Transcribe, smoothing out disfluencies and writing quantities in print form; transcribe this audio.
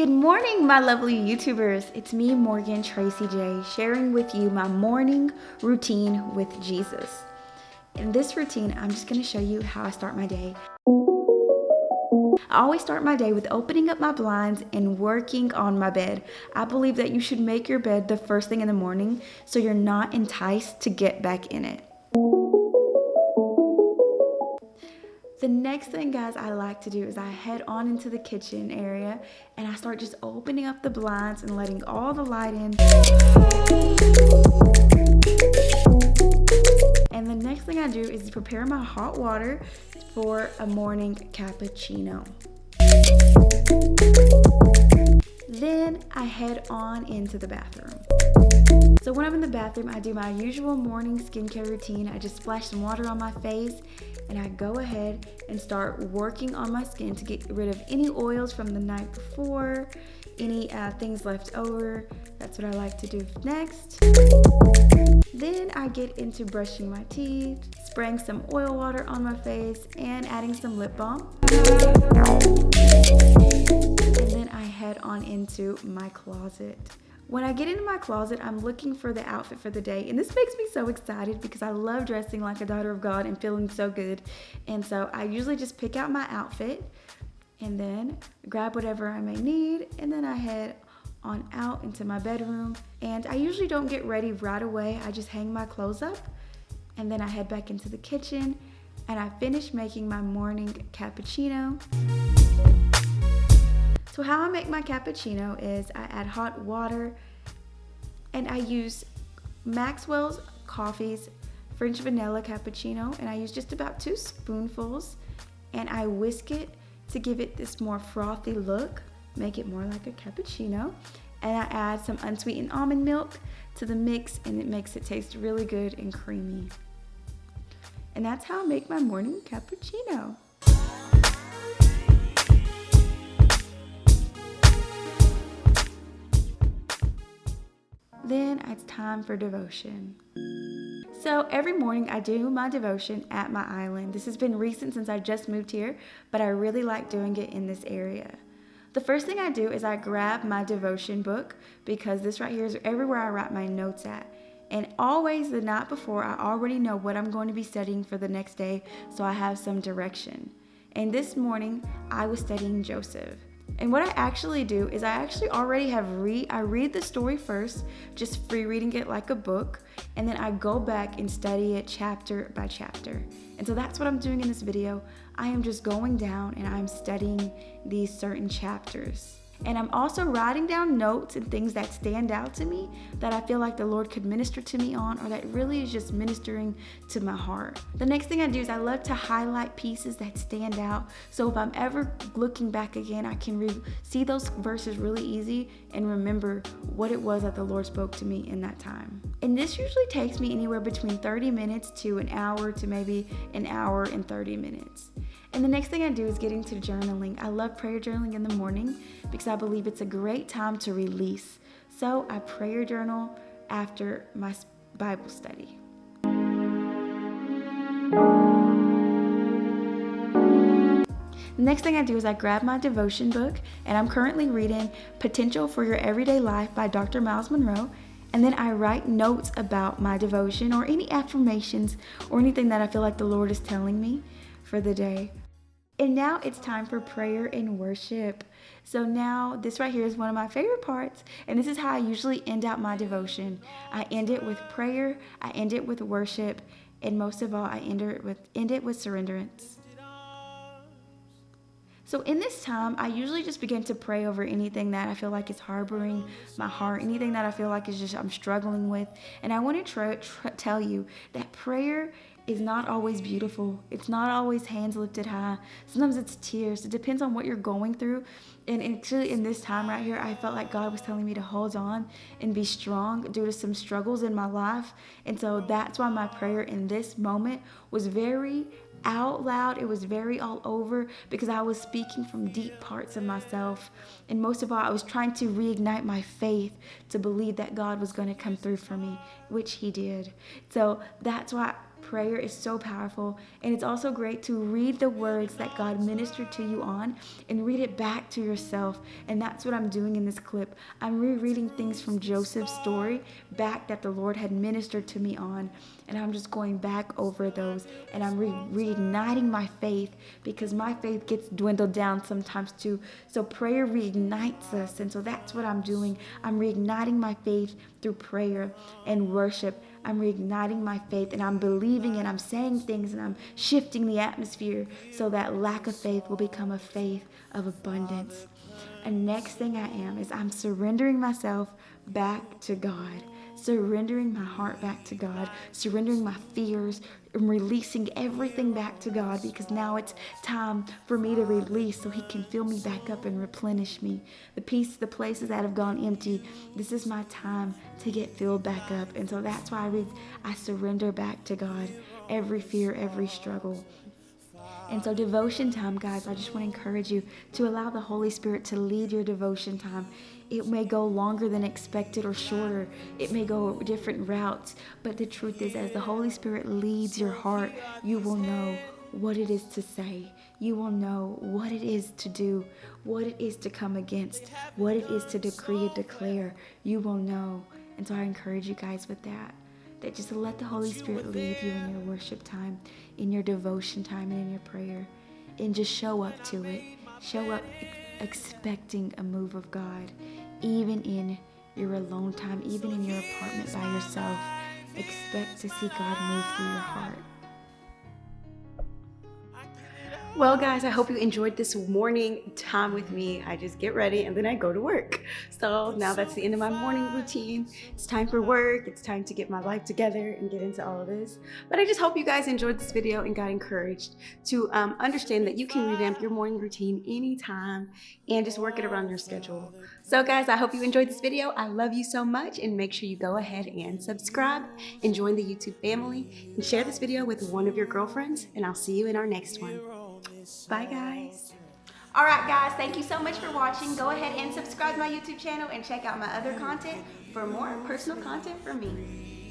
Good morning, my lovely YouTubers. It's me, Morgan Tracy J, sharing with you my morning routine with Jesus. In this routine, I'm just going to show you how I start my day. I always start my day with opening up my blinds and working on my bed. I believe that you should make your bed the first thing in the morning so you're not enticed to get back in it. The next thing, guys, I like to do is I head on into the kitchen area and I start just opening up the blinds and letting all the light in. And the next thing I do is prepare my hot water for a morning cappuccino. Then I head on into the bathroom. So when I'm in the bathroom, I do my usual morning skincare routine. I just splash some water on my face and I go ahead and start working on my skin to get rid of any oils from the night before, any things left over. That's what I like to do next. Then I get into brushing my teeth, spraying some oil water on my face, and adding some lip balm. And then I head on into my closet. When I get into my closet, I'm looking for the outfit for the day. And this makes me so excited because I love dressing like a daughter of God and feeling so good. And so I usually just pick out my outfit and then grab whatever I may need. And then I head on out into my bedroom. And I usually don't get ready right away. I just hang my clothes up and then I head back into the kitchen and I finish making my morning cappuccino. So how I make my cappuccino is I add hot water and I use Maxwell's Coffee's French vanilla cappuccino, and I use just about 2 spoonfuls and I whisk it to give it this more frothy look, make it more like a cappuccino. And I add some unsweetened almond milk to the mix and it makes it taste really good and creamy. And that's how I make my morning cappuccino. Then it's time for devotion. So every morning I do my devotion at my island. This has been recent since I just moved here, but I really like doing it in this area. The first thing I do is I grab my devotion book because this right here is everywhere I write my notes at. And always the night before, I already know what I'm going to be studying for the next day, so I have some direction. And this morning I was studying Joseph. And what I actually do is I actually already I read the story first, just free reading it like a book, and then I go back and study it chapter by chapter. And so that's what I'm doing in this video. I am just going down and I'm studying these certain chapters. And I'm also writing down notes and things that stand out to me that I feel like the Lord could minister to me on, or that really is just ministering to my heart. The next thing I do is I love to highlight pieces that stand out. So if I'm ever looking back again, I can see those verses really easy and remember what it was that the Lord spoke to me in that time. And this usually takes me anywhere between 30 minutes to an hour to maybe an hour and 30 minutes. And the next thing I do is get into journaling. I love prayer journaling in the morning because I believe it's a great time to release. So I prayer journal after my Bible study. The next thing I do is I grab my devotion book, and I'm currently reading Potential for Your Everyday Life by Dr. Miles Monroe. And then I write notes about my devotion or any affirmations or anything that I feel like the Lord is telling me for the day. And now it's time for prayer and worship. So now this right here is one of my favorite parts, and this is how I usually end out my devotion. I end it with prayer, I end it with worship, and most of all, I end it with surrenderance. So in this time, I usually just begin to pray over anything that I feel like is harboring my heart, anything that I feel like is just I'm struggling with. And I want to tell you that prayer is not always beautiful. It's not always hands lifted high. Sometimes it's tears. It depends on what you're going through. And actually in this time right here, I felt like God was telling me to hold on and be strong due to some struggles in my life. And so that's why my prayer in this moment was very out loud. It was very all over because I was speaking from deep parts of myself. And most of all, I was trying to reignite my faith to believe that God was going to come through for me, which he did. So that's why prayer is so powerful, and it's also great to read the words that God ministered to you on and read it back to yourself. And that's what I'm doing in this clip. I'm rereading things from Joseph's story back that the Lord had ministered to me on, and I'm just going back over those, and I'm reigniting my faith, because my faith gets dwindled down sometimes too. So prayer reignites us, and so that's what I'm doing. I'm reigniting my faith through prayer and worship. I'm reigniting my faith, and I'm believing, and I'm saying things, and I'm shifting the atmosphere so that lack of faith will become a faith of abundance. And next thing I am is I'm surrendering myself back to God, surrendering my heart back to God, surrendering my fears, and releasing everything back to God, because now it's time for me to release so He can fill me back up and replenish me. The places that have gone empty, this is my time to get filled back up. And so that's why I surrender back to God every fear, every struggle. And so devotion time, guys, I just want to encourage you to allow the Holy Spirit to lead your devotion time. It may go longer than expected or shorter. It may go different routes. But the truth is, as the Holy Spirit leads your heart, you will know what it is to say. You will know what it is to do, what it is to come against, what it is to decree and declare. You will know. And so I encourage you guys with that just let the Holy Spirit lead you in your worship time, in your devotion time, and in your prayer. And just show up to it. Show up expecting a move of God, even in your alone time, even in your apartment by yourself. Expect to see God move through your heart. Well, guys, I hope you enjoyed this morning time with me. I just get ready and then I go to work. So now that's the end of my morning routine. It's time for work. It's time to get my life together and get into all of this. But I just hope you guys enjoyed this video and got encouraged to understand that you can revamp your morning routine anytime and just work it around your schedule. So guys, I hope you enjoyed this video. I love you so much, and make sure you go ahead and subscribe and join the YouTube family and share this video with one of your girlfriends, and I'll see you in our next one. Bye, guys. All right, guys, thank you so much for watching. Go ahead and subscribe to my YouTube channel and check out my other content for more personal content from me.